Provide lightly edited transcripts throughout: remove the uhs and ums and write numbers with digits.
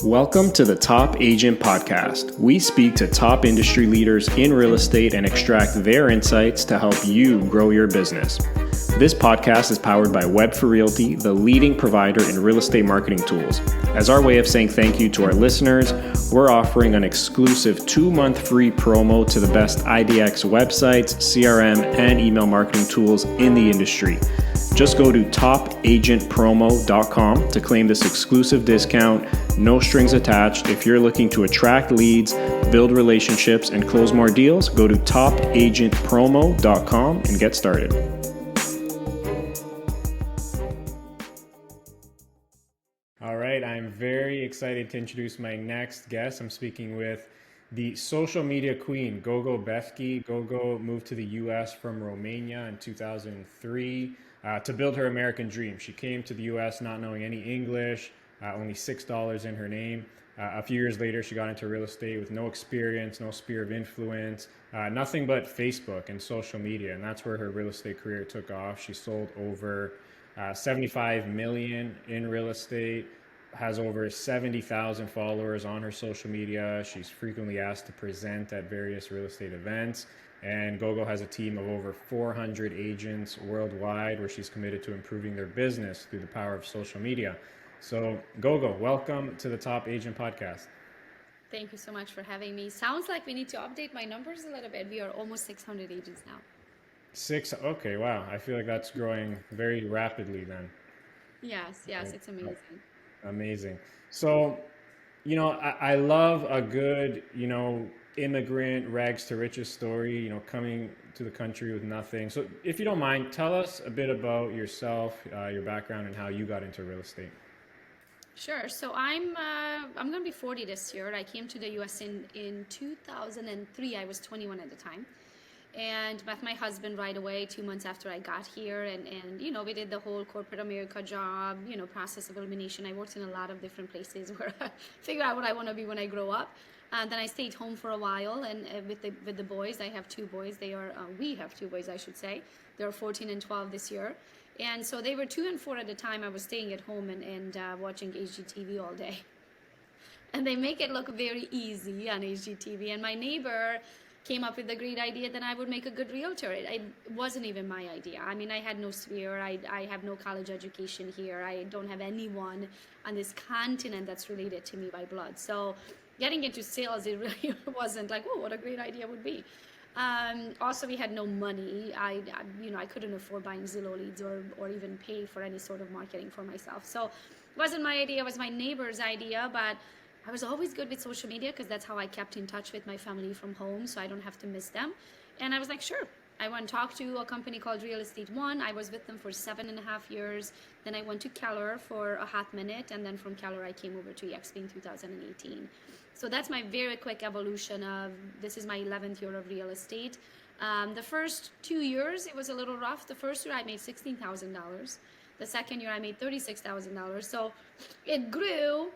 Welcome to the Top Agent Podcast. We speak to top industry leaders in real estate and extract their insights to help you grow your business. This podcast is powered by Web for Realty, the leading provider in real estate marketing tools. As our way of saying thank you to our listeners, we're offering an exclusive 2-month free promo to the best IDX websites, CRM, and email marketing tools in the industry. Just go to topagentpromo.com to claim this exclusive discount, no strings attached. If you're looking to attract leads, build relationships, and close more deals, go to topagentpromo.com and get started. All right, I'm very excited to introduce my next guest. I'm speaking with the social media queen, Gogo Bethke. Gogo moved to the US from Romania in 2003 to build her American dream. She came to the US not knowing any English, only $6 in her name. A few years later, she got into real estate with no experience, no sphere of influence, nothing but Facebook and social media. And that's where her real estate career took off. She sold over 75 million in real estate, has over 70,000 followers on her social media. She's frequently asked to present at various real estate events. And Gogo has a team of over 400 agents worldwide where she's committed to improving their business through the power of social media. So Gogo, welcome to the Top Agent Podcast. Thank you so much for having me. Sounds like we need to update my numbers a little bit. We are almost 600 agents now. Okay, wow. I feel like that's growing very rapidly then. Yes, it's amazing. Amazing. So, I love a good, immigrant rags to riches story, coming to the country with nothing. So if you don't mind, tell us a bit about yourself, your background, and how you got into real estate. Sure. So I'm going to be 40 this year. I came to the US in 2003. I was 21 at the time. And met my husband right away 2 months after I got here, and we did the whole corporate America job, process of elimination. I worked in a lot of different places where I figure out what I want to be when I grow up. And then I stayed home for a while, and with the boys. I have 2 boys. We have 2 boys, I should say. They're 14 and 12 this year, and so they were 2 and 4 at the time. I was staying at home and watching HGTV all day, and they make it look very easy on HGTV. And my neighbor came up with the great idea that I would make a good realtor. It wasn't even my idea. I mean, I had no sphere. I have no college education here. I don't have anyone on this continent that's related to me by blood. So getting into sales, it really wasn't like, oh, what a great idea would be. Also, we had no money. I couldn't afford buying Zillow leads or even pay for any sort of marketing for myself. So it wasn't my idea. It was my neighbor's idea, but I was always good with social media because that's how I kept in touch with my family from home, so I don't have to miss them. And I was like, sure. I went and talked to a company called Real Estate One. I was with them for 7.5 years. Then I went to Keller for a hot minute, and then from Keller I came over to EXP in 2018. So that's my very quick evolution of, this is my 11th year of real estate. The first 2 years, it was a little rough. The first year I made $16,000. The second year I made $36,000. So it grew.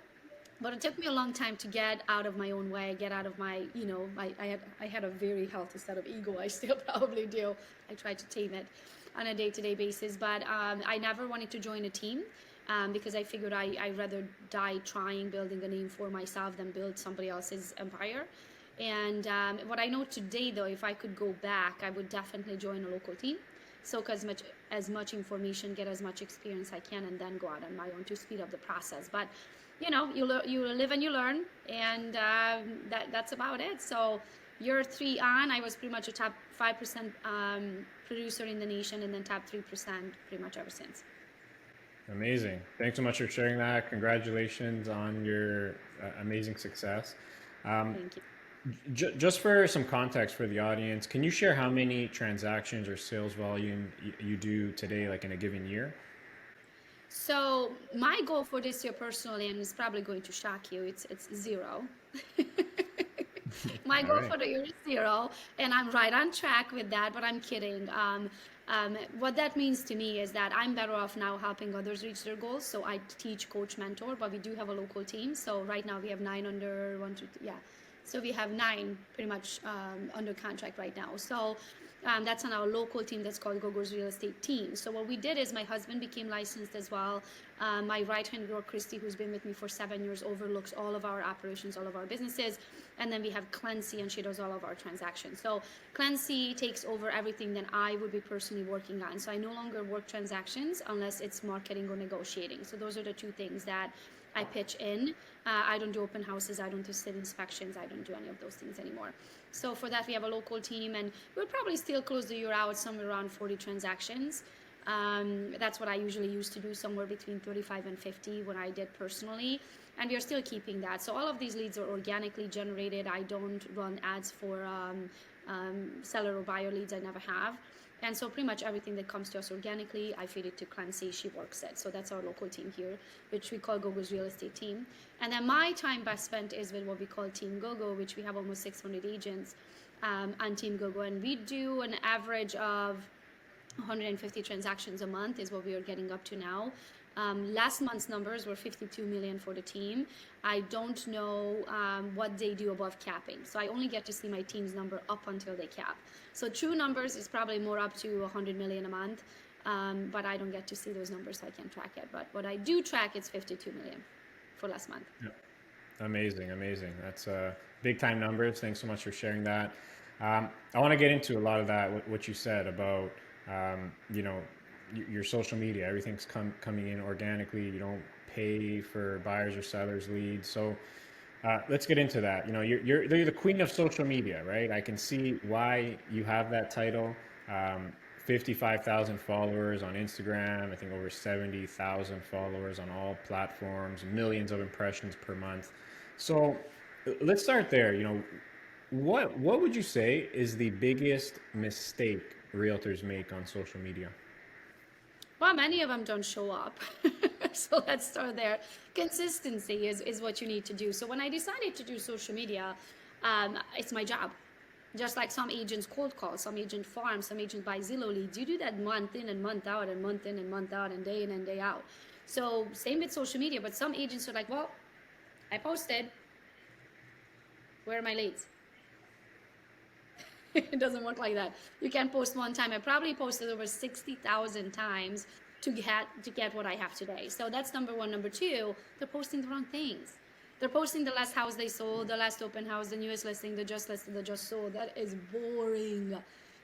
But it took me a long time to get out of my own way, get out of my, I had a very healthy set of ego. I still probably do. I try to tame it on a day-to-day basis. But I never wanted to join a team because I figured I'd rather die trying, building a name for myself than build somebody else's empire. And what I know today, though, if I could go back, I would definitely join a local team. Soak as much information, get as much experience I can, and then go out on my own to speed up the process. But you live and you learn, and that's about it. So year 3 on, I was pretty much a top 5% producer in the nation, and then top 3% pretty much ever since. Amazing. Thanks so much for sharing that. Congratulations on your amazing success. Thank you. Just for some context for the audience, can you share how many transactions or sales volume you do today, like in a given year? So my goal for this year personally, and it's probably going to shock you, it's 0. My goal for the year is 0, and I'm right on track with that, but I'm kidding. What that means to me is that I'm better off now helping others reach their goals. So I teach, coach, mentor, but we do have a local team. So right now we have 9 under 1, 2, 3, yeah. So we have 9 pretty much under contract right now. So That's on our local team that's called Gogo's Real Estate Team. So what we did is my husband became licensed as well. My right-hand girl, Christy, who's been with me for 7 years, overlooks all of our operations, all of our businesses. And then we have Clancy, and she does all of our transactions. So Clancy takes over everything that I would be personally working on. So I no longer work transactions unless it's marketing or negotiating. So those are the two things that I pitch in. I don't do open houses. I don't do sit inspections. I don't do any of those things anymore. So for that, we have a local team, and we'll probably still close the year out somewhere around 40 transactions. That's what I usually used to do, somewhere between 35 and 50 when I did personally. And we are still keeping that. So all of these leads are organically generated. I don't run ads for seller or buyer leads. I never have. And so pretty much everything that comes to us organically, I feed it to Clancy, she works it. So that's our local team here, which we call Gogo's Real Estate Team. And then my time best spent is with what we call Team Gogo, which we have almost 600 agents on Team Gogo. And we do an average of 150 transactions a month is what we are getting up to now. Last month's numbers were 52 million for the team. I don't know what they do above capping. So I only get to see my team's number up until they cap. So true numbers is probably more up to 100 million a month. But I don't get to see those numbers, so I can't track it. But what I do track, it's 52 million for last month. Yeah. Amazing, amazing. That's big time numbers. Thanks so much for sharing that. I want to get into a lot of that, what you said about, you know, your social media, everything's coming in organically. You don't pay for buyers or sellers leads. So let's get into that. You know, you're the queen of social media, right? I can see why you have that title. 55,000 followers on Instagram. I think over 70,000 followers on all platforms, millions of impressions per month. So let's start there. You know, what would you say is the biggest mistake realtors make on social media? Well, many of them don't show up. So let's start there. Consistency is what you need to do. So when I decided to do social media, it's my job. Just like some agents cold call, some agent farm, some agent buy Zillow leads. You do that month in and month out and month in and month out and day in and day out. So same with social media, but some agents are like, well, I posted, where are my leads? It doesn't work like that. You can't post one time. I probably posted over 60,000 times to get what I have today. So that's number one. Number two, they're posting the wrong things. They're posting the last house they sold, the last open house, the newest listing, the just listed, the just sold. That is boring.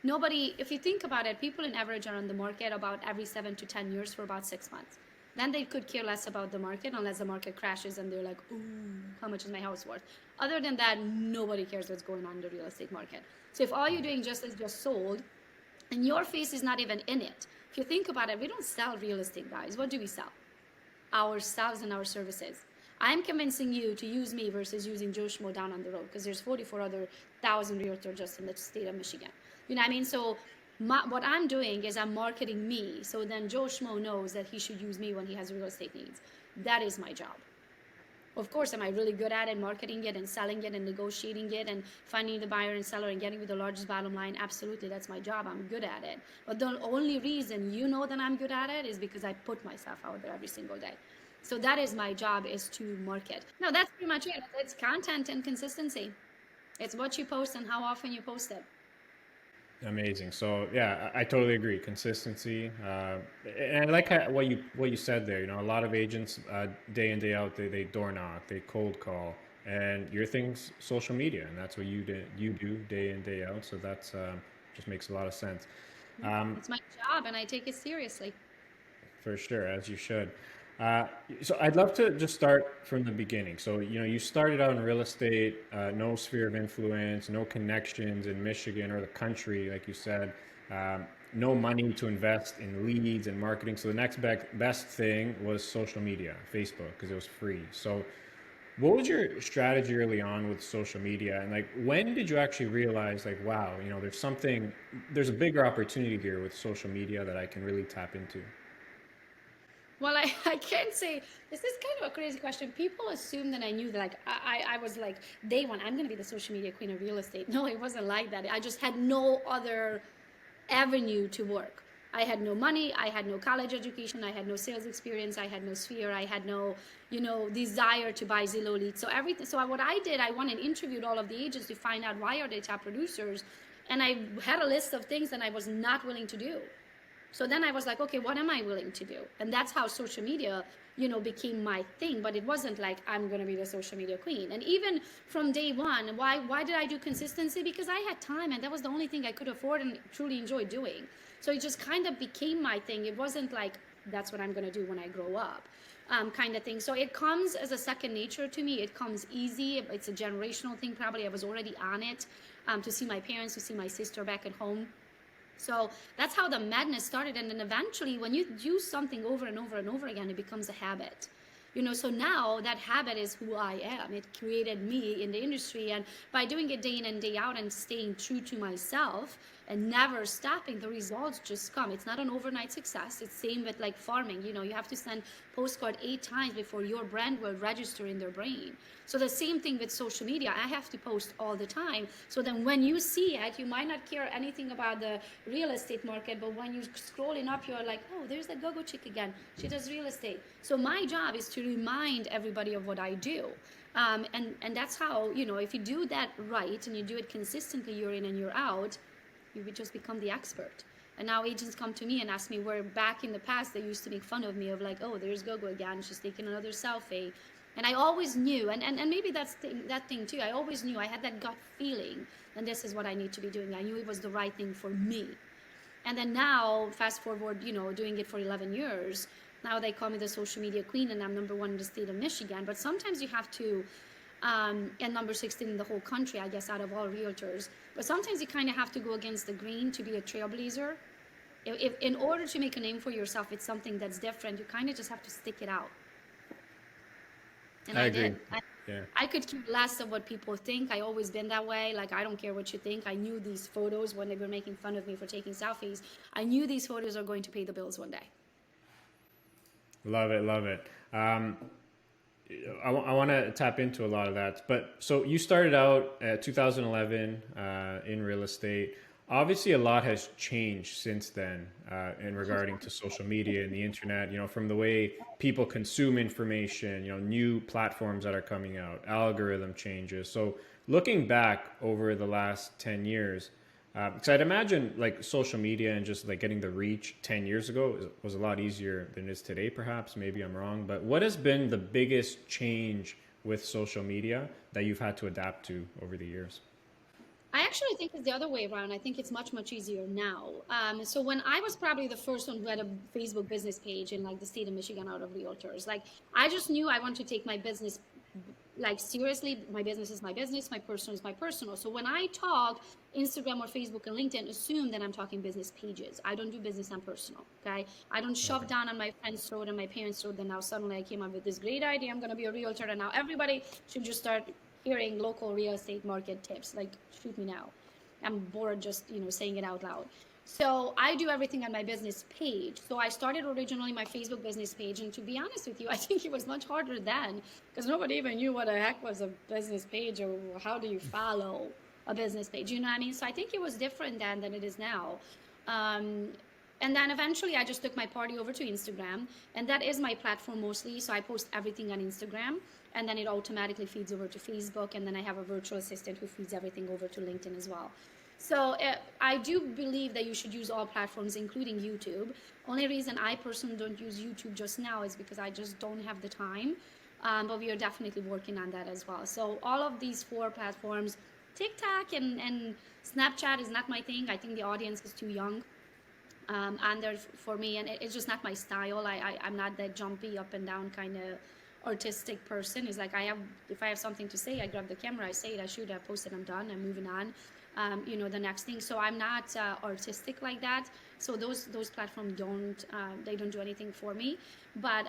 Nobody, if you think about it, people in average are on the market about every 7 to 10 years for about 6 months. Then they could care less about the market unless the market crashes and they're like, ooh, how much is my house worth? Other than that, nobody cares what's going on in the real estate market. So if all you're doing just is just sold and your face is not even in it, if you think about it, we don't sell real estate, guys. What do we sell? Ourselves and our services. I'm convincing you to use me versus using Joe Schmo down on the road because there's 44 other thousand realtors just in the state of Michigan. You know what I mean? So what I'm doing is I'm marketing me so then Joe Schmo knows that he should use me when he has real estate needs. That is my job. Of course, am I really good at it, marketing it and selling it and negotiating it and finding the buyer and seller and getting with the largest bottom line? Absolutely, that's my job. I'm good at it. But the only reason you know that I'm good at it is because I put myself out there every single day. So that is my job, is to market. Now, that's pretty much it. It's content and consistency. It's what you post and how often you post it. Amazing. So yeah, I totally agree. Consistency, and I like what you said there. You know, a lot of agents, day in day out, they door knock, they cold call, and your thing's social media, and that's what you do day in day out. So that's just makes a lot of sense. It's my job, and I take it seriously. For sure, as you should. Uh, so I'd love to just start from the beginning. So, you know, you started out in real estate, no sphere of influence, no connections in Michigan or the country, like you said, no money to invest in leads and marketing. So the next best thing was social media, Facebook, because it was free. So what was your strategy early on with social media? And like, when did you actually realize like, wow, you know, there's a bigger opportunity here with social media that I can really tap into? Well, I can't say, this is kind of a crazy question. People assume that I knew that, like, I was like, day one, I'm going to be the social media queen of real estate. No, it wasn't like that. I just had no other avenue to work. I had no money. I had no college education. I had no sales experience. I had no sphere. I had no, desire to buy Zillow leads. So everything. So what I did, I went and interviewed all of the agents to find out why are they top producers. And I had a list of things that I was not willing to do. So then I was like, okay, what am I willing to do? And that's how social media, became my thing. But it wasn't like I'm going to be the social media queen. And even from day one, why did I do consistency? Because I had time, and that was the only thing I could afford and truly enjoy doing. So it just kind of became my thing. It wasn't like that's what I'm going to do when I grow up. Kind of thing. So it comes as a second nature to me. It comes easy. It's a generational thing. Probably I was already on it, to see my parents, to see my sister back at home. So that's how the madness started. And then eventually, when you do something over and over and over again, it becomes a habit. So now that habit is who I am. It created me in the industry. And by doing it day in and day out and staying true to myself and never stopping, the results just come. It's not an overnight success. It's same with like farming. You have to send postcard 8 times before your brand will register in their brain. So the same thing with social media. I have to post all the time. So then when you see it, you might not care anything about the real estate market, but when you're scrolling up, you're like, oh, there's that Gogo chick again. She does real estate. So my job is to remind everybody of what I do. And that's how, if you do that right and you do it consistently, year in and year out, you would just become the expert. And now agents come to me and ask me where back in the past they used to make fun of me of like, oh, there's Gogo again. She's taking another selfie. And I always knew, and maybe that's that thing too. I always knew, I had that gut feeling, and this is what I need to be doing. I knew it was the right thing for me. And then now, fast forward, doing it for 11 years, now they call me the social media queen, and I'm #1 in the state of Michigan. But sometimes you have to, and number 16 in the whole country, I guess, out of all realtors. But sometimes you kind of have to go against the grain to be a trailblazer. If in order to make a name for yourself, it's something that's different. You kind of just have to stick it out. And I I agree. did. Yeah. I could care less of what people think. I always been that way. Like, I don't care what you think. I knew these photos, when they were making fun of me for taking selfies, I knew these photos are going to pay the bills one day. Love it, love it. I want to tap into a lot of that. But so you started out at 2011 in real estate. Obviously, a lot has changed since then in regarding to social media and the internet. From the way people consume information. New platforms that are coming out, algorithm changes. So looking back over the last 10 years, because I'd imagine like social media and just like getting the reach 10 years ago was a lot easier than it is today, perhaps. Maybe I'm wrong. But what has been the biggest change with social media that you've had to adapt to over the years? I actually think it's the other way around. I think it's much, much easier now. So when I was probably the first one who had a Facebook business page in like the state of Michigan out of realtors, like I just knew I want to take my business like seriously. My business is my business, my personal is my personal. So when I talk Instagram or Facebook and LinkedIn, assume that I'm talking business pages. I don't do business on personal. Okay. I don't shove Okay. down on my friend's throat and my parents' throat that now suddenly I came up with this great idea. I'm going to be a realtor, and now everybody should just start hearing local real estate market tips. Like, shoot me now. I'm bored just, saying it out loud. So I do everything on my business page. So I started originally my Facebook business page. And to be honest with you, I think it was much harder then because nobody even knew what the heck was a business page or how do you follow a business page. You know what I mean? So I think it was different then than it is now. Um, and then eventually I just took my party over to Instagram, and that is my platform mostly. So I post everything on Instagram, and then it automatically feeds over to Facebook, and then I have a virtual assistant who feeds everything over to LinkedIn as well. So I do believe that you should use all platforms, including YouTube. Only reason I personally don't use YouTube just now is because I just don't have the time. But we are definitely working on that as well. So all of these 4 platforms, TikTok and Snapchat is not my thing. I think the audience is too young. And there for me, and it's just not my style. I'm not that jumpy up and down kind of artistic person. It's like if I have something to say, I grab the camera, I say it, I shoot, I post it, I'm done, I'm moving on. The next thing. So I'm not artistic like that. So those platforms they don't do anything for me. But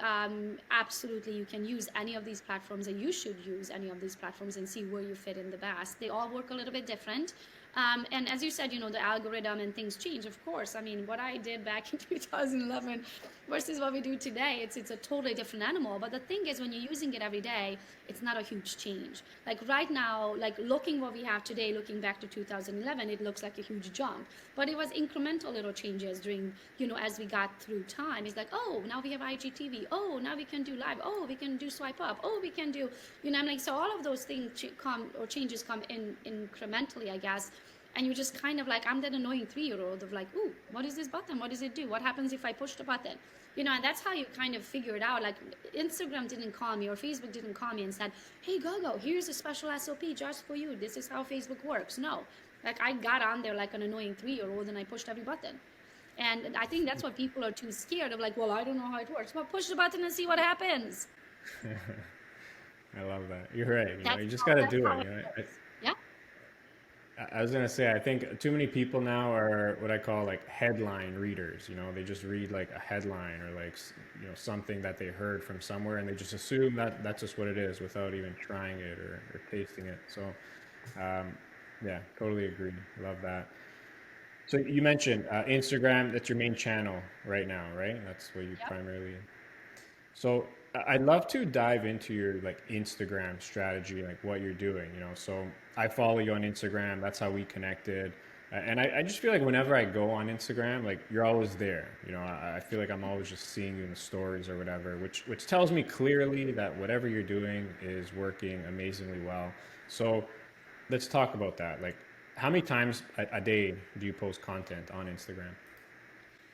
absolutely, you can use any of these platforms, and you should use any of these platforms and see where you fit in the best. They all work a little bit different. And as you said, the algorithm and things change, of course. I mean, what I did back in 2011 versus what we do today, it's a totally different animal. But the thing is, when you're using it every day, it's not a huge change. Like right now, like looking what we have today, looking back to 2011, it looks like a huge jump. But it was incremental little changes during, as we got through time. It's like, oh, now we have IGTV. Oh, now we can do live. Oh, we can do swipe up. Oh, we can do, I'm like, so all of those things changes come in incrementally, I guess. And you just kind of like, I'm that annoying 3-year-old of like, ooh, what is this button? What does it do? What happens if I push the button? And that's how you kind of figure it out. Like, Instagram didn't call me or Facebook didn't call me and said, hey, Gogo, here's a special SOP just for you. This is how Facebook works. No, like I got on there like an annoying 3-year-old and I pushed every button. And I think that's what people are too scared of, like, well, I don't know how it works. Well, push the button and see what happens. I love that. You're right. You just got to That's do how it. it is. Yeah. I was gonna say, I think too many people now are what I call like headline readers. They just read like a headline or like something that they heard from somewhere, and they just assume that that's just what it is without even trying it or tasting it. So, um, yeah, totally agree. Love that. So you mentioned Instagram. That's your main channel right now, right? That's what you Yep. primarily. So I'd love to dive into your like Instagram strategy, like what you're doing. So I follow you on Instagram. That's how we connected. And I just feel like whenever I go on Instagram, like you're always there. I feel like I'm always just seeing you in the stories or whatever, which tells me clearly that whatever you're doing is working amazingly well. So let's talk about that. Like, how many times a day do you post content on Instagram?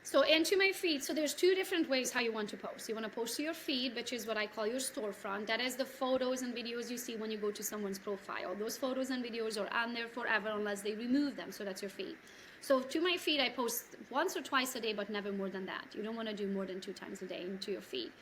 So into my feed, so there's two different ways how you want to post. You want to post to your feed, which is what I call your storefront. That is the photos and videos you see when you go to someone's profile. Those photos and videos are on there forever unless they remove them. So that's your feed. So to my feed, I post once or twice a day, but never more than that. You don't want to do more than 2 times a day into your feed.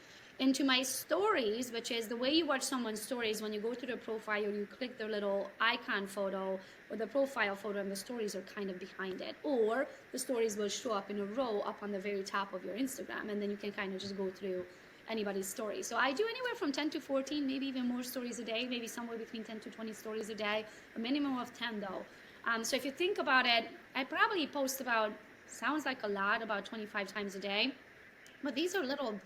Into my stories, which is the way you watch someone's stories. When you go to their profile, you click their little icon photo or the profile photo, and the stories are kind of behind it, or the stories will show up in a row up on the very top of your Instagram, and then you can kind of just go through anybody's story. So I do anywhere from 10 to 14, maybe even more stories a day, maybe somewhere between 10 to 20 stories a day, a minimum of 10 though. So if you think about it, I probably post about, sounds like a lot, about 25 times a day. But these are little,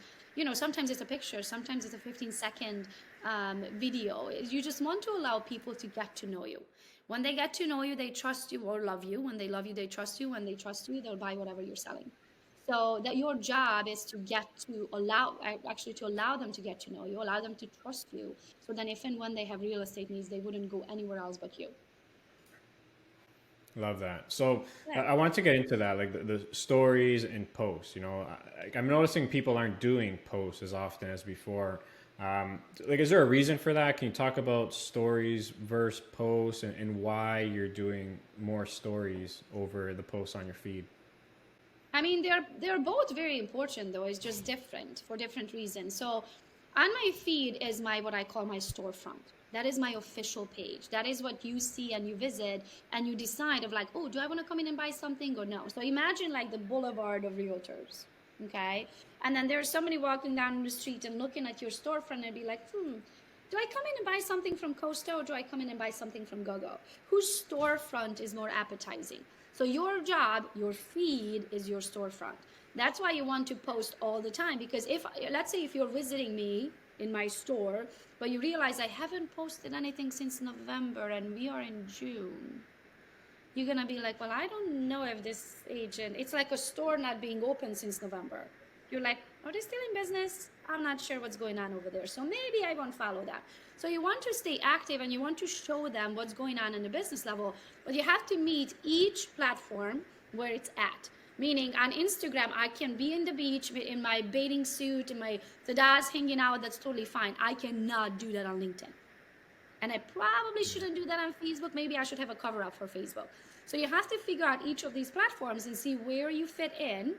sometimes it's a picture, sometimes it's a 15-second video. You just want to allow people to get to know you. When they get to know you, they trust you or love you. When they love you, they trust you. When they trust you, they'll buy whatever you're selling. So that your job is to get to allow, actually to allow them to get to know you, allow them to trust you. So then if and when they have real estate needs, they wouldn't go anywhere else but you. Love that. So Yeah. I want to get into that, like the stories and posts. I'm noticing people aren't doing posts as often as before. Like, is there a reason for that? Can you talk about stories versus posts and why you're doing more stories over the posts on your feed? I mean, they're both very important though. It's just different for different reasons. So, on my feed is my what I call my storefront. That is my official page. That is what you see and you visit and you decide of like, oh, do I want to come in and buy something or no? So imagine like the boulevard of realtors, okay? And then there's somebody walking down the street and looking at your storefront and be like, do I come in and buy something from Costa or do I come in and buy something from Gogo? Whose storefront is more appetizing? So your job, your feed is your storefront. That's why you want to post all the time, because if, let's say if you're visiting me in my store, but you realize I haven't posted anything since November and we are in June, you're gonna be like, well, I don't know if this agent, it's like a store not being open since November. You're like, are they still in business? I'm not sure what's going on over there. So maybe I won't follow that. So you want to stay active and you want to show them what's going on in the business level, but you have to meet each platform where it's at. Meaning on Instagram, I can be in the beach in my bathing suit, in my Tada's hanging out, that's totally fine. I cannot do that on LinkedIn. And I probably shouldn't do that on Facebook. Maybe I should have a cover up for Facebook. So you have to figure out each of these platforms and see where you fit in,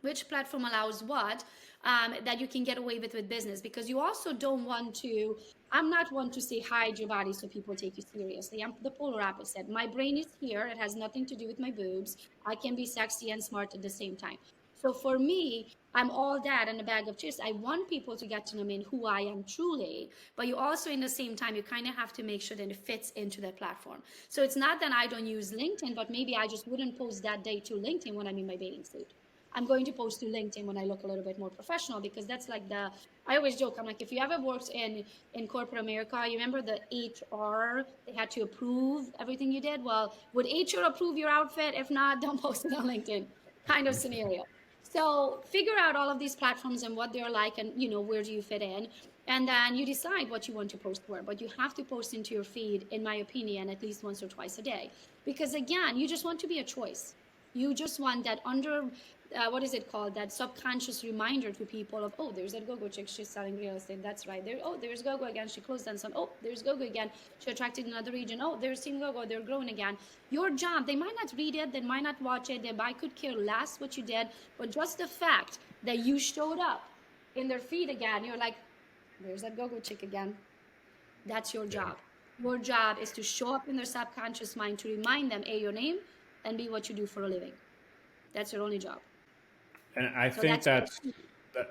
which platform allows what, that you can get away with business, because you also don't want to, I'm not one to say hide your body so people take you seriously. I'm the polar opposite. My brain is here, it has nothing to do with my boobs. I can be sexy and smart at the same time. So for me, I'm all that and a bag of chips. I want people to get to know me and who I am truly, but you also, in the same time, you kind of have to make sure that it fits into that platform. So it's not that I don't use LinkedIn, but maybe I just wouldn't post that day to LinkedIn when I'm in my bathing suit. I'm going to post to LinkedIn when I look a little bit more professional, because that's like I always joke, I'm like, if you ever worked in corporate America, you remember the HR, they had to approve everything you did. Well, would HR approve your outfit? If not, don't post it on LinkedIn, kind of scenario. So figure out all of these platforms and what they're like, and where do you fit in. And then you decide what you want to post for, but you have to post into your feed, in my opinion, at least once or twice a day. Because again, you just want to be a choice. You just want that what is it called? That subconscious reminder to people of, oh, there's that Gogo chick, she's selling real estate. That's right. There, oh, there's Gogo again. She closed down some. Oh, there's Gogo again. She attracted another region. Oh, there's Team Gogo. They're growing again. Your job, they might not read it, they might not watch it, they might could care less what you did, but just the fact that you showed up in their feed again, you're like, there's that Gogo chick again. That's your Yeah. job. Your job is to show up in their subconscious mind to remind them, A, your name, and B, what you do for a living. That's your only job. And I So think that's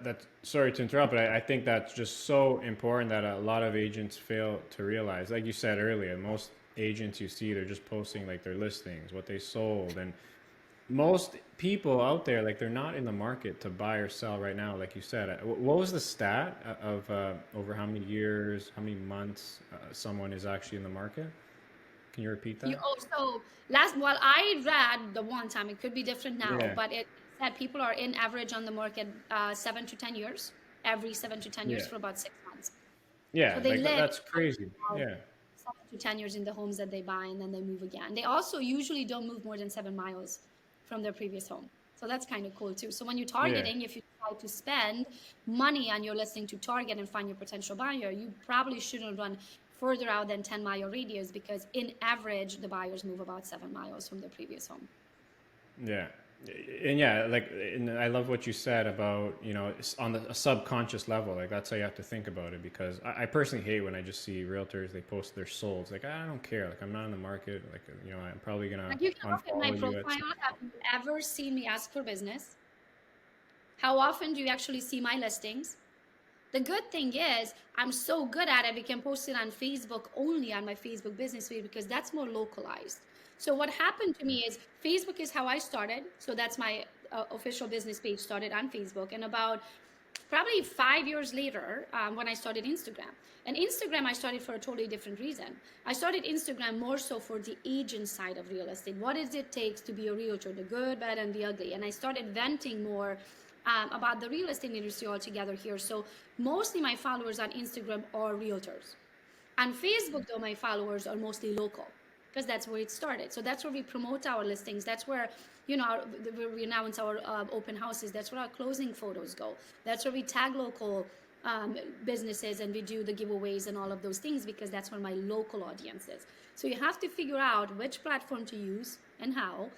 that sorry to interrupt, but I think that's just so important that a lot of agents fail to realize. Like you said earlier, most agents you see, they're just posting like their listings, what they sold, and most people out there, like they're not in the market to buy or sell right now. Like you said, what was the stat of over how many years, how many months someone is actually in the market? Can you repeat you that? also last well, I read the one time, it could be different now, Yeah, but it said people are in average on the market 7 to 10 years, every 7 to 10 years yeah, for about 6 months. So yeah. they Like live that's crazy. about Yeah, 7 to 10 years in the homes that they buy, and then they move again. They also usually don't move more than 7 miles from their previous home. So that's kind of cool too. So when you're yeah. targeting, if you decide to spend money on your listing to target and find your potential buyer, you probably shouldn't run further out than 10-mile radius, because in average, the buyers move about 7 miles from their previous home. Yeah. And yeah, like, and I love what you said about, it's on a subconscious level. Like, that's how you have to think about it because I personally hate when I just see realtors, they post their solds. Like, I don't care. Like, I'm not in the market. Like, I'm probably going to Like, you can look at my unfollow you at profile. some Have you ever seen me ask for business? How often do you actually see my listings? The good thing is, I'm so good at it, we can post it on Facebook only on my Facebook business page, because that's more localized. So what happened to me is, Facebook is how I started. So that's my official business page, started on Facebook. And about probably 5 years later, when I started Instagram. And Instagram, I started for a totally different reason. I started Instagram more so for the agent side of real estate. What does it take to be a realtor, the good, bad, and the ugly? And I started venting more about the real estate industry altogether here. So mostly my followers on Instagram are realtors. On Facebook, though, my followers are mostly local, because that's where it started. So that's where we promote our listings. That's where, we announce our open houses. That's where our closing photos go. That's where we tag local businesses, and we do the giveaways and all of those things, because that's where my local audience is. So you have to figure out which platform to use and how,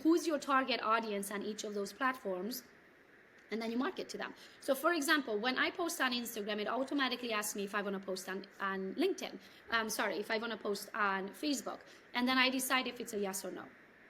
who's your target audience on each of those platforms, and then you market to them. So for example, when I post on Instagram, it automatically asks me if I want to post on LinkedIn. If I want to post on Facebook. And then I decide if it's a yes or no.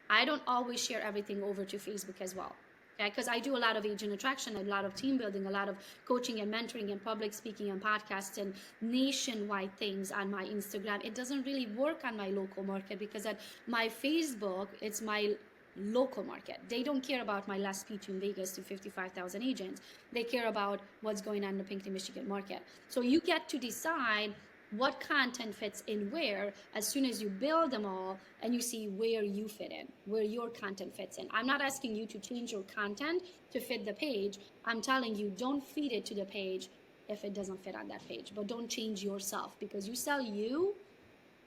I don't always share everything over to Facebook as well. Okay, because I do a lot of agent attraction, a lot of team building, a lot of coaching and mentoring and public speaking and podcasts and nationwide things on my Instagram. It doesn't really work on my local market, because at my Facebook, it's my local market. They don't care about my last speech in Vegas to 55,000 agents. They care about what's going on in the Pinckney, Michigan market. So you get to decide what content fits in where as soon as you build them all, and you see where you fit in, where your content fits in. I'm not asking you to change your content to fit the page. I'm telling you, don't feed it to the page if it doesn't fit on that page. But don't change yourself, because you sell you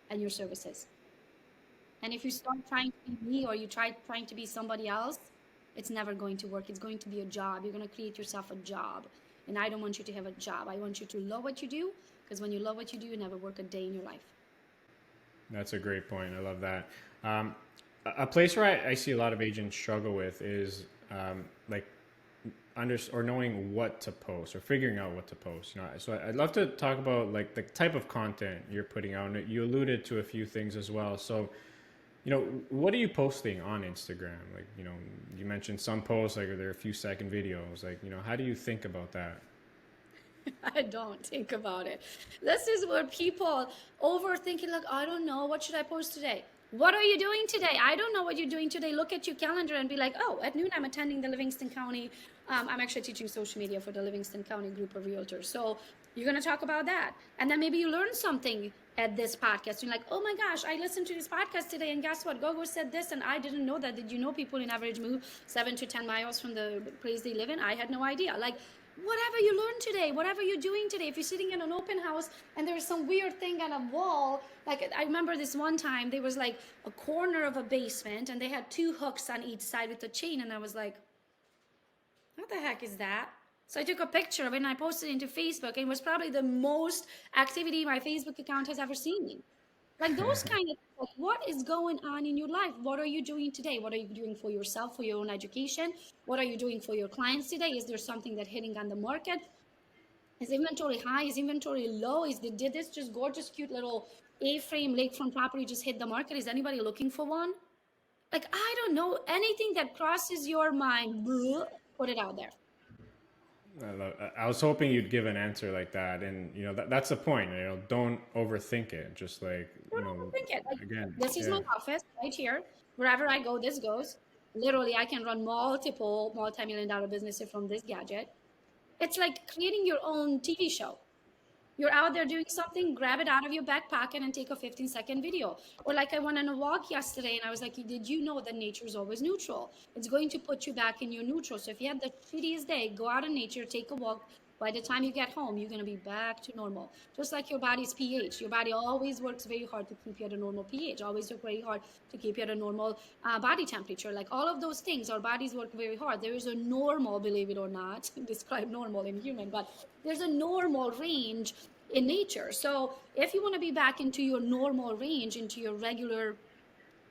and your services. And if you start trying to be me, or you try trying to be somebody else, it's never going to work. It's going to be a job. You're going to create yourself a job. And I don't want you to have a job. I want you to love what you do, because when you love what you do, you never work a day in your life. That's a great point. I love that. Um, a place where I see a lot of agents struggle with is like or knowing what to post or figuring out what to post. So I'd love to talk about like the type of content you're putting out. And you alluded to a few things as well. So, what are you posting on Instagram? Like, you mentioned some posts like they're a few second videos. Like, how do you think about that? I don't think about it. This is where people overthinking, like, I don't know, what should I post today? What are you doing today? I don't know what you're doing today. Look at your calendar and be like, oh, at noon I'm attending the Livingston County. I'm actually teaching social media for the Livingston County group of realtors. So you're going to talk about that. And then maybe you learn something at this podcast. You're like, oh my gosh, I listened to this podcast today, and guess what? Gogo said this, and I didn't know that. Did you know people in average move 7 to 10 miles from the place they live in? I had no idea. Like, whatever you learn today, whatever you're doing today. If you're sitting in an open house and there's some weird thing on a wall, like I remember this one time, there was like a corner of a basement and they had two hooks on each side with a chain. And I was like, what the heck is that? So I took a picture of it and I posted it into Facebook. And it was probably the most activity my Facebook account has ever seen. Like those kind of, like, what is going on in your life? What are you doing today? What are you doing for yourself, for your own education? What are you doing for your clients today? Is there something that hitting on the market? Is inventory high? Is inventory low? Did this just gorgeous, cute little A-frame lakefront property just hit the market? Is anybody looking for one? Like, I don't know, anything that crosses your mind, put it out there. I was hoping you'd give an answer like that, and that's the point. Don't overthink it. Just like Don't overthink it. Like, again, this is yeah. my office right here. Wherever I go, this goes. Literally, I can run multiple multi-million dollar businesses from this gadget. It's like creating your own TV show. You're out there doing something, grab it out of your back pocket and take a 15-second video. Or like I went on a walk yesterday and I was like, did you know that nature is always neutral? It's going to put you back in your neutral. So if you had the shittiest day, go out in nature, take a walk. By the time you get home, you're going to be back to normal. Just like your body's pH. Your body always works very hard to keep you at a normal pH, always work very hard to keep you at a normal body temperature. Like all of those things, our bodies work very hard. There is a normal, believe it or not, describe normal in human, but there's a normal range in nature. So if you want to be back into your normal range, into your regular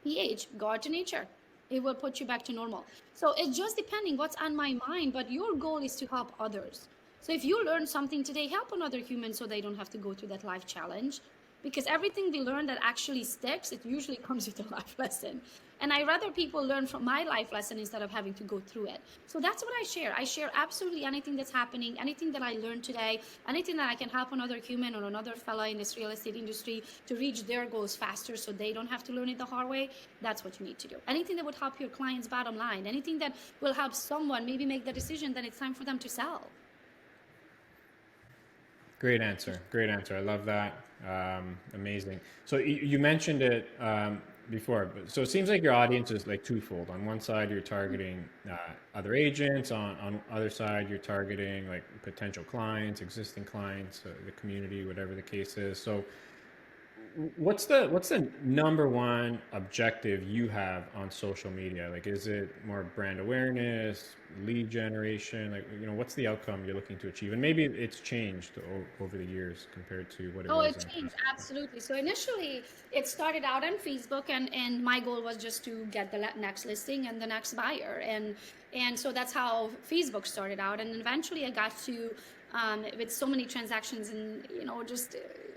pH, go out to nature. It will put you back to normal. So it's just depending what's on my mind, but your goal is to help others. So if you learn something today, help another human so they don't have to go through that life challenge. Because everything we learn that actually sticks, it usually comes with a life lesson. And I rather people learn from my life lesson instead of having to go through it. So that's what I share. I share absolutely anything that's happening, anything that I learned today, anything that I can help another human or another fella in this real estate industry to reach their goals faster so they don't have to learn it the hard way. That's what you need to do. Anything that would help your client's bottom line, anything that will help someone maybe make the decision that it's time for them to sell. Great answer. Great answer. I love that. Amazing. So you mentioned it before, but so it seems like your audience is like twofold. On one side, you're targeting other agents. On other side, you're targeting like potential clients, existing clients, the community, whatever the case is. So what's the number one objective you have on social media? Like, is it more brand awareness, lead generation? Like, what's the outcome you're looking to achieve? And maybe it's changed over the years compared to what it Oh, was it in the changed, past. absolutely. So initially, it started out on Facebook, and my goal was just to get the next listing and the next buyer, and so that's how Facebook started out. And eventually, I got to with so many transactions, and just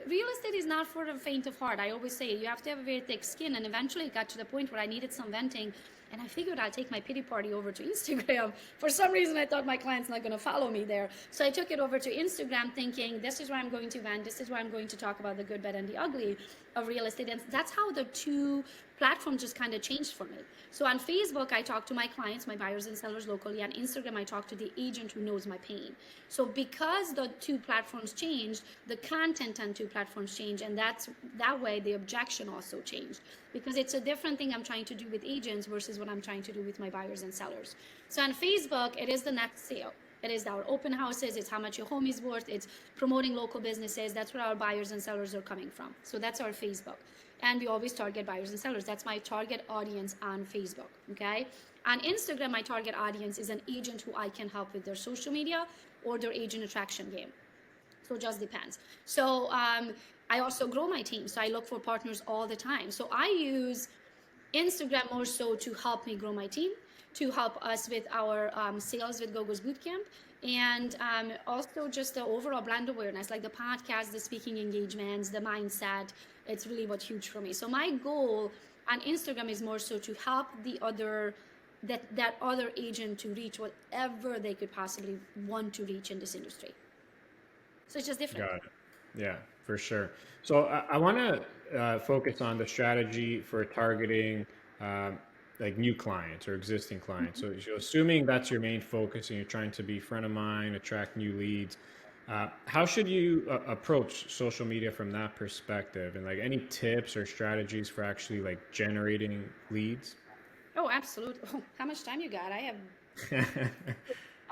real estate is not for the faint of heart. I always say you have to have a very thick skin, and eventually, it got to the point where I needed some venting. And I figured I'll take my pity party over to Instagram. For some reason, I thought my client's not going to follow me there. So I took it over to Instagram thinking, this is where I'm going to vent. This is where I'm going to talk about the good, bad, and the ugly of real estate. And that's how the two platforms just kind of changed for me. So on Facebook, I talk to my clients, my buyers and sellers locally. On Instagram, I talk to the agent who knows my pain. So because the two platforms changed, the content on two platforms changed. And that way the objection also changed, because it's a different thing I'm trying to do with agents versus what I'm trying to do with my buyers and sellers. So on Facebook, it is the next sale. It is our open houses. It's how much your home is worth. It's promoting local businesses. That's where our buyers and sellers are coming from. So that's our Facebook. And we always target buyers and sellers. That's my target audience on Facebook. Okay. On Instagram, my target audience is an agent who I can help with their social media or their agent attraction game. So it just depends. So I also grow my team. So I look for partners all the time. So I use Instagram more so to help me grow my team, to help us with our sales with Gogo's Bootcamp, and also just the overall brand awareness, like the podcast, the speaking engagements, the mindset. It's really what's huge for me. So my goal on Instagram is more so to help the other that other agent to reach whatever they could possibly want to reach in this industry. So it's just different. Got it. Yeah, for sure. So I want to focus on the strategy for targeting like new clients or existing clients. So assuming that's your main focus and you're trying to be front of mind, attract new leads, how should you approach social media from that perspective? And like any tips or strategies for actually like generating leads? Oh, absolutely. Oh, how much time you got? I have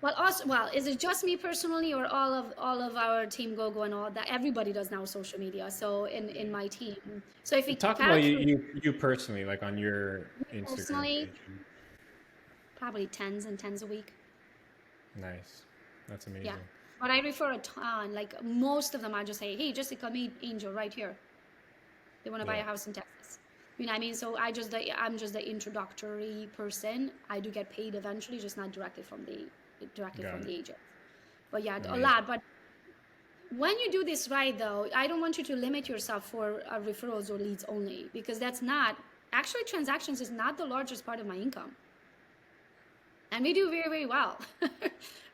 Well, also, well, is it just me personally, or all of our team Gogo and all that? Everybody does now social media. So in my team. So if we Talk about compare to you personally, like on your me Instagram personally, page. probably tens and tens a week. Nice. That's Yeah. amazing. But I refer a ton. Like most of them, I just say, hey, Jessica, meet Angel right here. They want to buy Yeah. a house in Texas. You know what I mean? So I'm just the introductory person. I do get paid eventually, just not directly Got from it. the agent. But yeah, a Amazing. lot. But when you do this right, though, I don't want you to limit yourself for referrals or leads only, because that's not actually, transactions is not the largest part of my income, and we do very, very well.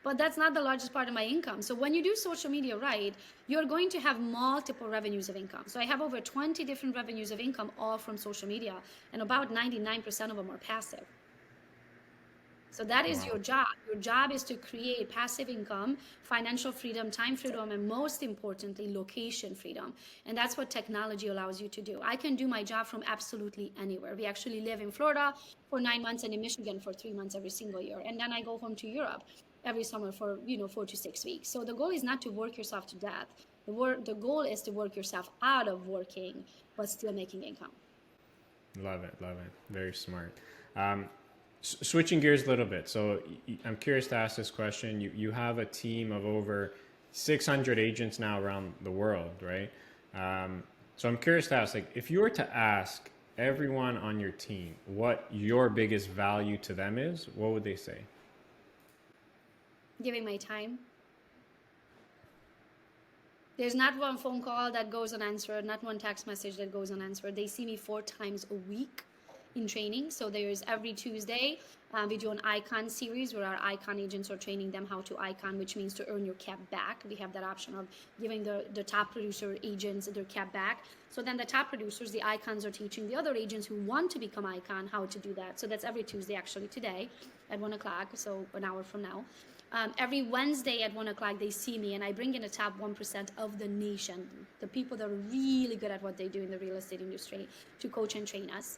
But that's not the largest part of my income. So when you do social media right, you're going to have multiple revenues of income. So I have over 20 different revenues of income, all from social media, and about 99% of them are passive. So that is Wow. your job. Your job is to create passive income, financial freedom, time freedom, and most importantly, location freedom. And that's what technology allows you to do. I can do my job from absolutely anywhere. We actually live in Florida for 9 months and in Michigan for 3 months every single year. And then I go home to Europe every summer for 4 to 6 weeks. So the goal is not to work yourself to death. The goal is to work yourself out of working, but still making income. Love it. Love it. Very smart. Um, Switching gears a little bit. So I'm curious to ask this question. You have a team of over 600 agents now around the world, right? So I'm curious to ask, like, if you were to ask everyone on your team what your biggest value to them is, what would they say? Giving my time. There's not one phone call that goes unanswered, not one text message that goes unanswered. They see me 4 times a week in training. So there's every Tuesday, we do an icon series where our icon agents are training them how to icon, which means to earn your cap back. We have that option of giving the top producer agents their cap back. So then the top producers, the icons, are teaching the other agents who want to become icon how to do that. So that's every Tuesday, actually today at 1 o'clock, so an hour from now. Every Wednesday at 1 o'clock, they see me, and I bring in the top 1% of the nation, the people that are really good at what they do in the real estate industry, to coach and train us.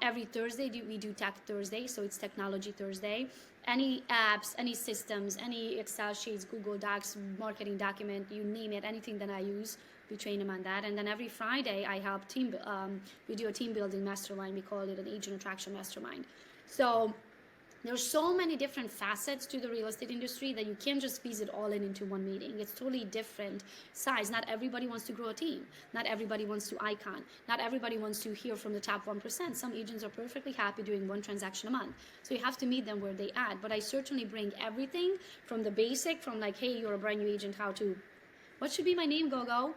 Every Thursday, we do Tech Thursday, so it's Technology Thursday. Any apps, any systems, any Excel sheets, Google Docs, marketing document, you name it, anything that I use, we train them on that. And then every Friday, I help we do a team building mastermind. We call it an agent attraction mastermind. So there's so many different facets to the real estate industry that you can't just squeeze it all in into one meeting. It's totally different size. Not everybody wants to grow a team. Not everybody wants to icon. Not everybody wants to hear from the top 1%. Some agents are perfectly happy doing one transaction a month. So you have to meet them where they at. But I certainly bring everything from the basic, from like, hey, you're a brand new agent, how to, what should be my name, Gogo?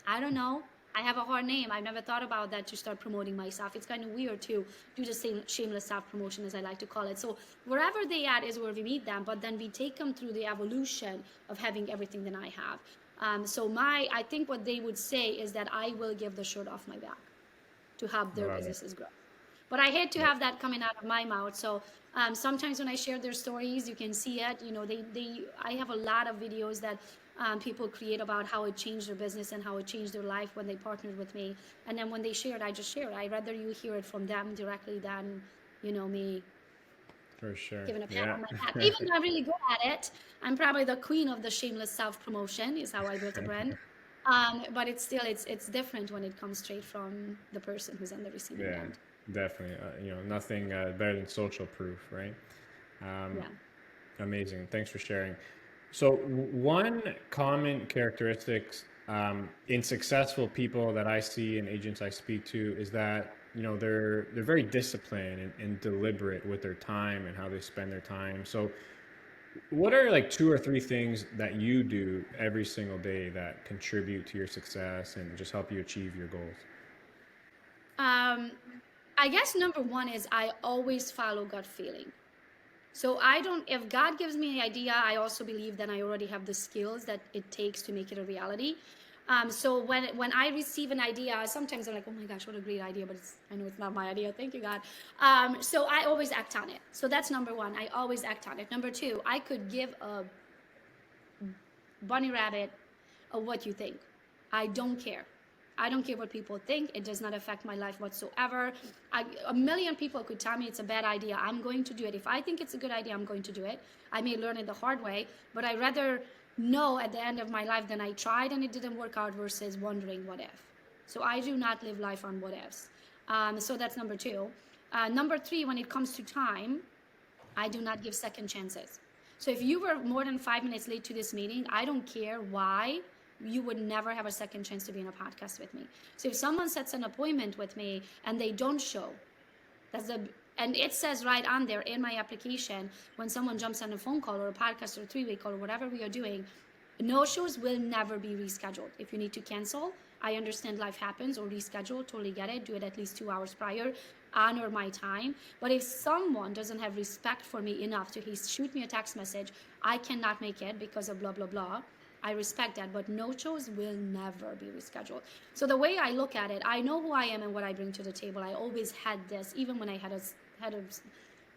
I don't know. I have a hard name. I've never thought about that to start promoting myself. It's kind of weird to do the same shameless self promotion, as I like to call it. So wherever they at is where we meet them, but then we take them through the evolution of having everything that I have. I think what they would say is that I will give the shirt off my back to help their Love it. businesses grow. But I hate to Yeah, have that coming out of my mouth. So sometimes when I share their stories, you can see it. I have a lot of videos that people create about how it changed their business and how it changed their life when they partnered with me. And then when they share it, I just share it. I'd rather you hear it from them directly than, me for sure. giving a pat Yeah. on my back. Even though I'm really good at it, I'm probably the queen of the shameless self promotion. Is how I built a brand. But it's different when it comes straight from the person who's on the receiving Yeah, end. definitely. Nothing better than social proof, right? Um, Yeah. Amazing. Thanks for sharing. So one common characteristics in successful people that I see and agents I speak to is that they're very disciplined and deliberate with their time and how they spend their time. So what are like two or three things that you do every single day that contribute to your success and just help you achieve your goals? Um, I guess number one is I always follow gut feeling. So I don't, if God gives me an idea, I also believe that I already have the skills that it takes to make it a reality. So when I receive an idea, sometimes I'm like, oh my gosh, what a great idea, but I know it's not my idea. Thank you, God. So I always act on it. So that's number one. I always act on it. Number two, I could give a bunny rabbit a what you think. I don't care. I don't care what people think. It does not affect my life whatsoever. A million people could tell me it's a bad idea. I'm going to do it. If I think it's a good idea, I'm going to do it. I may learn it the hard way, but I rather know at the end of my life than I tried and it didn't work out versus wondering what if. So I do not live life on what ifs. So that's number two. Number three, when it comes to time, I do not give second chances. So if you were more than 5 minutes late to this meeting, I don't care why, you would never have a second chance to be in a podcast with me. So if someone sets an appointment with me and they don't show, that's the and it says right on there in my application, when someone jumps on a phone call or a podcast or a 3-week call or whatever we are doing, no shows will never be rescheduled. If you need to cancel, I understand life happens, or reschedule, totally get it. Do it at least 2 hours prior, honor my time. But if someone doesn't have respect for me enough to shoot me a text message, I cannot make it because of blah, blah, blah. I respect that, but no shows will never be rescheduled. So the way I look at it, I know who I am and what I bring to the table. I always had this, even when I had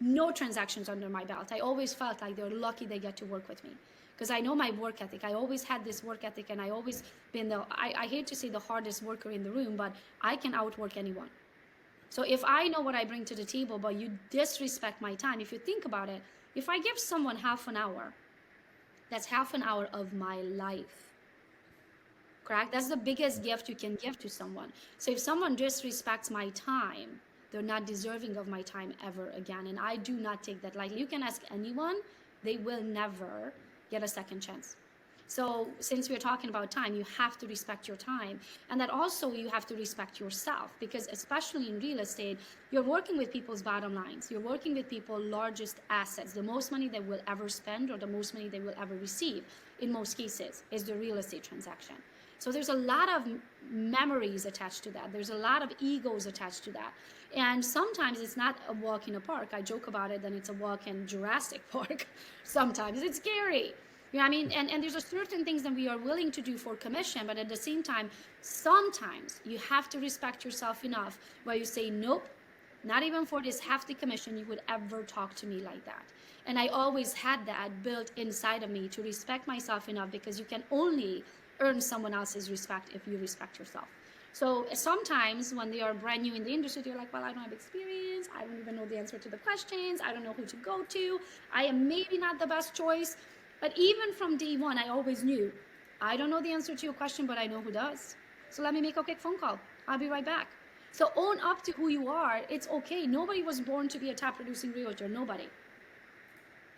no transactions under my belt. I always felt like they're lucky they get to work with me because I know my work ethic. I always had this work ethic, and I always been I hate to say the hardest worker in the room, but I can outwork anyone. So if I know what I bring to the table, but you disrespect my time, if you think about it, if I give someone half an hour, that's half an hour of my life. Correct? That's the biggest gift you can give to someone. So if someone disrespects my time, they're not deserving of my time ever again. And I do not take that lightly. You can ask anyone, they will never get a second chance. So since we're talking about time, you have to respect your time. And that also you have to respect yourself, because especially in real estate, you're working with people's bottom lines. You're working with people's largest assets. The most money they will ever spend, or the most money they will ever receive, in most cases, is the real estate transaction. So there's a lot of memories attached to that. There's a lot of egos attached to that. And sometimes it's not a walk in a park. I joke about it, then it's a walk in Jurassic Park. Sometimes it's scary. You know what I mean? And there's a certain things that we are willing to do for commission, but at the same time, sometimes you have to respect yourself enough where you say, nope, not even for this hefty commission you would ever talk to me like that. And I always had that built inside of me to respect myself enough, because you can only earn someone else's respect if you respect yourself. So sometimes when they are brand new in the industry, they're like, well, I don't have experience. I don't even know the answer to the questions. I don't know who to go to. I am maybe not the best choice. But even from day one, I always knew, I don't know the answer to your question, but I know who does. So let me make a quick phone call. I'll be right back. So own up to who you are. It's okay. Nobody was born to be a top producing realtor. Nobody.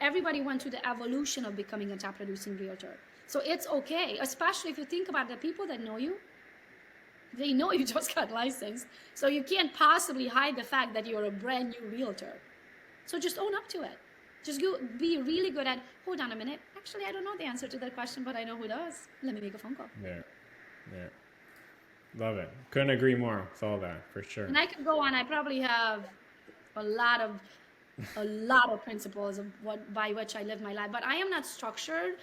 Everybody went through the evolution of becoming a top producing realtor. So it's okay, especially if you think about the people that know you. They know you just got licensed. So you can't possibly hide the fact that you're a brand new realtor. So just own up to it. Just be really good at, hold on a minute. Actually, I don't know the answer to that question, but I know who does. Let me make a phone call. Yeah. Yeah. Love it. Couldn't agree more with all that, for sure. And I could go on. I probably have a lot of principles of by which I live my life, but I am not structured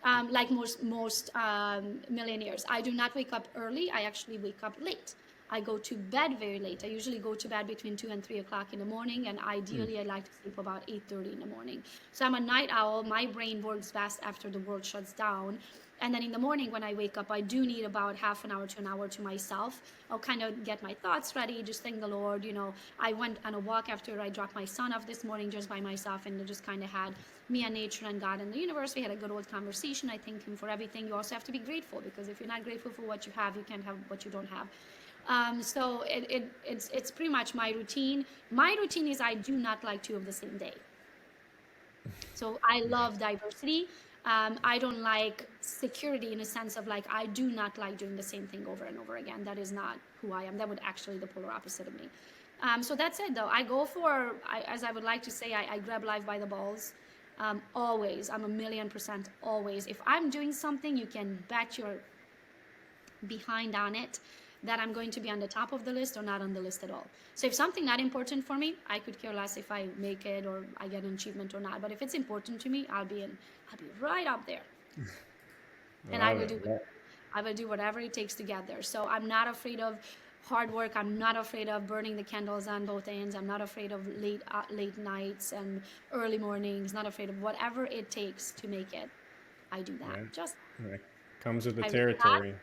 like most millionaires. I do not wake up early. I actually wake up late. I go to bed very late. I usually go to bed between 2 and 3 o'clock in the morning, and ideally I like to sleep about 8:30 in the morning. So I'm a night owl. My brain works best after the world shuts down. And then in the morning when I wake up, I do need about half an hour to an hour to myself. I'll kind of get my thoughts ready, just thank the Lord. You know, I went on a walk after I dropped my son off this morning just by myself, and just kind of had me and nature and God and the universe. We had a good old conversation. I thank him for everything. You also have to be grateful, because if you're not grateful for what you have, you can't have what you don't have. So it's pretty much my routine. My routine is I do not like two of the same day. So I love diversity. I don't like security in a sense of like, I do not like doing the same thing over and over again. That is not who I am. That would actually the polar opposite of me. So that's it though. I go for, as I would like to say, I grab life by the balls. Always. I'm 1,000,000% always. If I'm doing something, you can bet your behind on it that I'm going to be on the top of the list or not on the list at all. So if something not important for me, I could care less if I make it or I get an achievement or not. But if it's important to me, I'll be right up there. And I will do whatever it takes to get there. So I'm not afraid of hard work. I'm not afraid of burning the candles on both ends. I'm not afraid of late nights and early mornings. Not afraid of whatever it takes to make it. I do that. Yeah. Just it comes with the territory.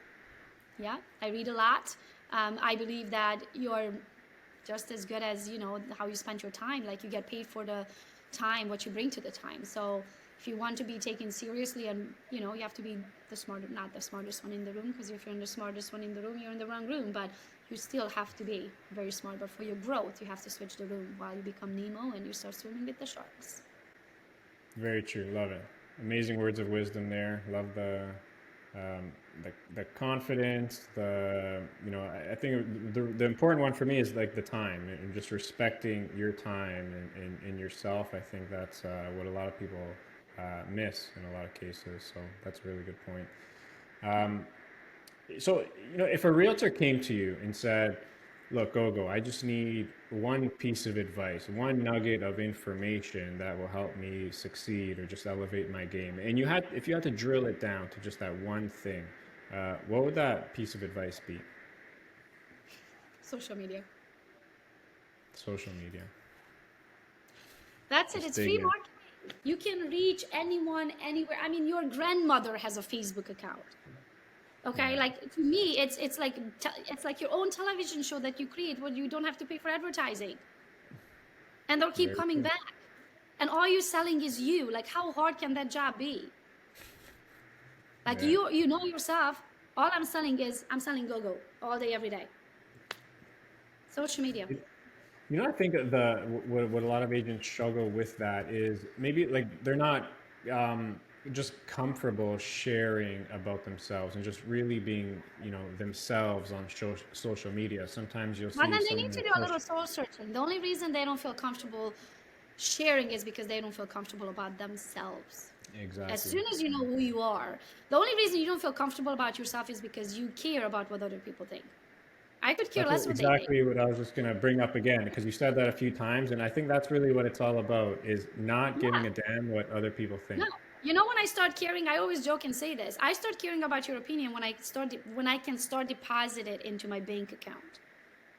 Yeah, I read a lot. I believe that you're just as good as, how you spend your time. Like, you get paid for the time, what you bring to the time. So if you want to be taken seriously, and you have to be not the smartest one in the room, because if you're in the smartest one in the room, you're in the wrong room. But you still have to be very smart. But for your growth, you have to switch the room while you become Nemo and you start swimming with the sharks. Very true. Love it. Amazing words of wisdom there. Love um, the confidence. I think the important one for me is like the time and just respecting your time and yourself. I think that's what a lot of people miss in a lot of cases. So that's a really good point. Yeah. So, if a realtor came to you and said, "Look, Gogo, I just need one piece of advice, one nugget of information that will help me succeed or just elevate my game," and if you had to drill it down to just that one thing, what would that piece of advice be? Social media. Social media. That's it. Just It's dig free in. marketing. You can reach anyone, anywhere. I mean, your grandmother has a Facebook account. Okay, Yeah. like, to me, it's like your own television show that you create where you don't have to pay for advertising, and they'll keep Very coming true. back. And all you're selling is you. Like, how hard can that job be? Like, Yeah. you know yourself. All I'm selling Gogo all day, every day. Social media. I think what a lot of agents struggle with that is maybe like they're not um, just comfortable sharing about themselves and just really being, themselves on social media. Sometimes you'll But see then they need someone to with do a little social. soul searching. The only reason they don't feel comfortable sharing is because they don't feel comfortable about themselves. As Exactly. soon as you know who you are, the only reason you don't feel comfortable about yourself is because you care about what other people think. I could care That's less what they think. exactly what I was just going to bring up again because you said that a few times, and I think that's really what it's all about is not Yeah, giving a damn what other people no. think. When I start caring, I always joke and say this. I start caring about your opinion when I can start deposit it into my bank account.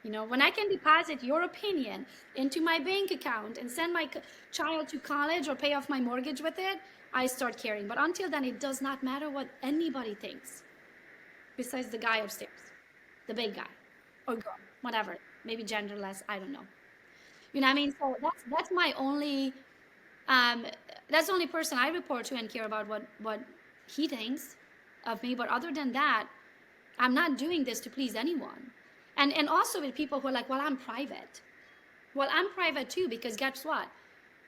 When I can deposit your opinion into my bank account and send my child to college or pay off my mortgage with it, I start caring. But until then, it does not matter what anybody thinks, besides the guy upstairs, the big guy, or girl, whatever, maybe genderless, I don't know. You know what I mean? So that's my only, um, that's the only person I report to and care about what he thinks of me. But other than that, I'm not doing this to please anyone. And also with people who are like, well, I'm private. Well, I'm private too, because guess what?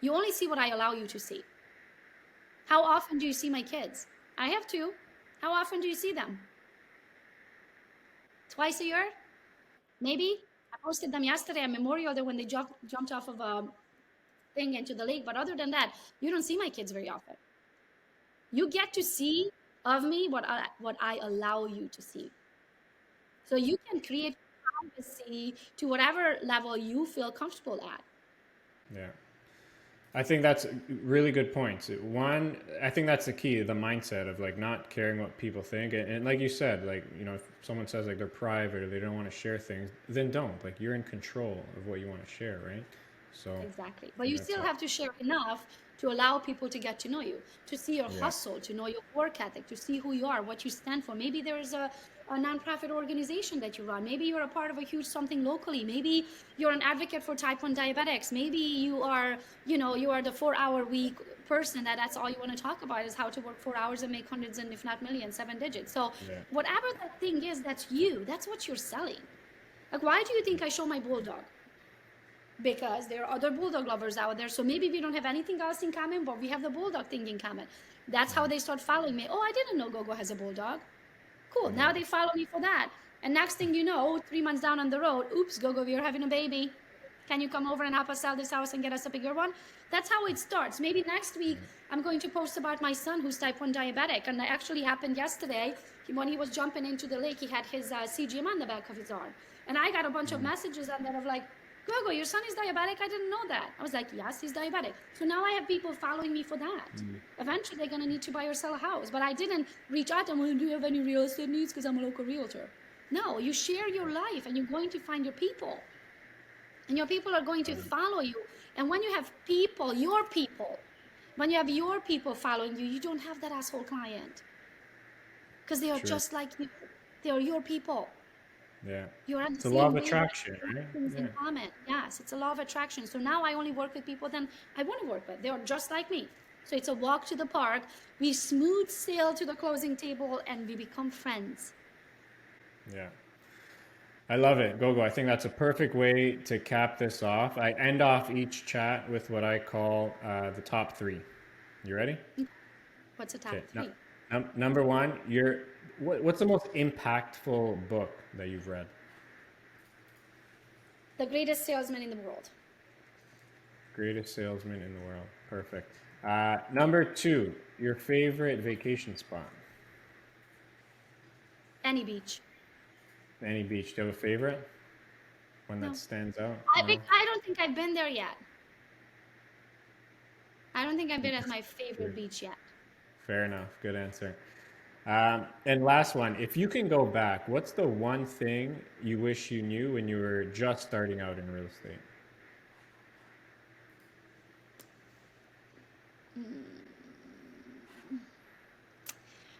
You only see what I allow you to see. How often do you see my kids? I have two. How often do you see them? Twice a year? Maybe? I posted them yesterday on Memorial Day when they jumped off of a thing into the lake. But other than that, you don't see my kids very often. You get to see of me what I allow you to see. So you can create privacy to whatever level you feel comfortable at. Yeah. I think that's really good points. One, I think that's the key, the mindset of like not caring what people think. And like you said, like, if someone says like they're private or they don't want to share things, then don't. Like you're in control of what you want to share, right? So Exactly. But you that's still it. have to share enough to allow people to get to know you, to see your Yeah. hustle, to know your work ethic, to see who you are, what you stand for. Maybe there is a nonprofit organization that you run. Maybe you're a part of a huge something locally. Maybe you're an advocate for type 1 diabetics. Maybe you are the 4-hour week person that's all you want to talk about is how to work 4 hours and make hundreds and if not millions, 7 digits. So Yeah. whatever that thing is, that's you. That's what you're selling. Like, why do you think I show my bulldog? Because there are other bulldog lovers out there. So maybe we don't have anything else in common, but we have the bulldog thing in common. That's how they start following me. Oh, I didn't know Gogo has a bulldog. Cool. Now Yeah. they follow me for that. And next thing you know, 3 months down on the road, oops, Gogo, we're having a baby. Can you come over and help us sell this house and get us a bigger one? That's how it starts. Maybe next week I'm going to post about my son who's type 1 diabetic. And that actually happened yesterday. When he was jumping into the lake, he had his CGM on the back of his arm. And I got a bunch of messages on that of like, Gogo, your son is diabetic? I didn't know that. I was like, yes, he's diabetic. So now I have people following me for that. Eventually, they're going to need to buy or sell a house. But I didn't reach out and well, do you have any real estate needs because I'm a local realtor. No, you share your life and you're going to find your people. And your people are going to follow you. And when you have people, when you have your people following you, you don't have that asshole client because they are True. just like you. They are your people. Yeah. You're on the It's a law same of wavelength. attraction, You right? have things Yeah. in common. Yes, it's a law of attraction. So now I only work with people that I want to work with. They are just like me. So it's a walk to the park. We smooth sail to the closing table and we become friends. Yeah. I love it, Gogo. I think that's a perfect way to cap this off. I end off each chat with what I call the top three. You ready? What's the top Okay. three? Number one, what's the most impactful book that you've read? The greatest salesman in the world. Greatest salesman in the world. Perfect. Number two, your favorite vacation spot? Any beach. Any beach. Do you have a favorite? One that No. stands out? I No? think I don't think I've been there yet. I don't think I've been at my favorite beach yet. Fair enough. Good answer. And last one, if you can go back, what's the one thing you wish you knew when you were just starting out in real estate?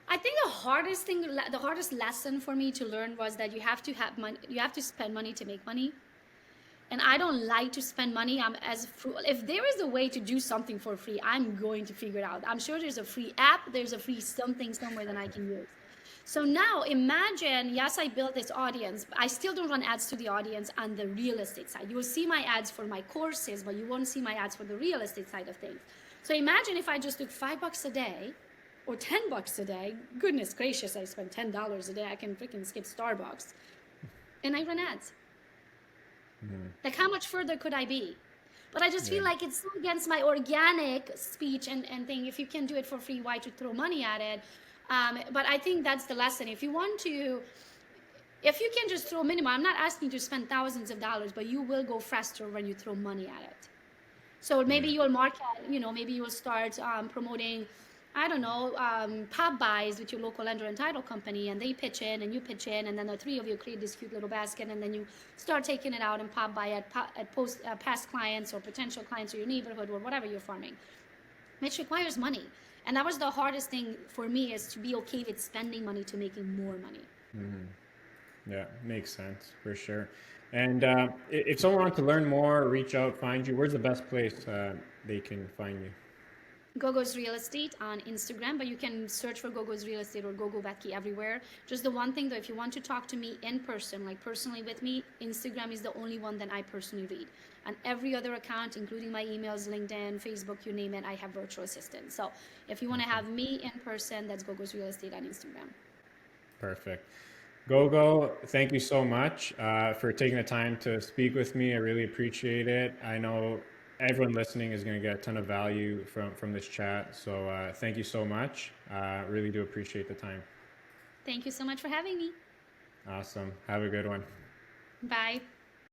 I think the hardest lesson for me to learn was that you have to have money, you have to spend money to make money. And I don't like to spend money. I'm as if there is a way to do something for free, I'm going to figure it out. I'm sure there's a free app, there's a free something somewhere that I can use. So now imagine, yes, I built this audience, but I still don't run ads to the audience on the real estate side. You will see my ads for my courses, but you won't see my ads for the real estate side of things. So imagine if I just took $5 a day or $10 a day. Goodness gracious, I spend $10 a day. I can freaking skip Starbucks. And I run ads. Like, how much further could I be? But I just Yeah. feel like it's so against my organic speech and thing. If you can do it for free, why to throw money at it? But I think that's the lesson. If you want to, if you can just throw minimum, I'm not asking you to spend thousands of dollars, but you will go faster when you throw money at it. So maybe Yeah. you'll market, maybe you will start promoting, I don't know, pop buys with your local lender and title company, and they pitch in and you pitch in, and then the three of you create this cute little basket, and then you start taking it out and pop buy at past clients or potential clients or your neighborhood or whatever you're farming, which requires money. And that was the hardest thing for me, is to be okay with spending money to making more money. Yeah, makes sense for sure. And if someone wants to learn more, reach out, find you, where's the best place they can find you? Gogos Real Estate on Instagram, but you can search for Gogos Real Estate or Gogo Bethke everywhere. Just the one thing though, if you want to talk to me in person, like personally with me, Instagram is the only one that I personally read. On every other account, including my emails, LinkedIn, Facebook, you name it, I have virtual assistants. So if you want to have me in person, that's Gogos Real Estate on Instagram. Perfect. Gogo, thank you so much for taking the time to speak with me. I really appreciate it. I know everyone listening is going to get a ton of value from this chat. So thank you so much. Really do appreciate the time. Thank you so much for having me. Awesome. Have a good one. Bye.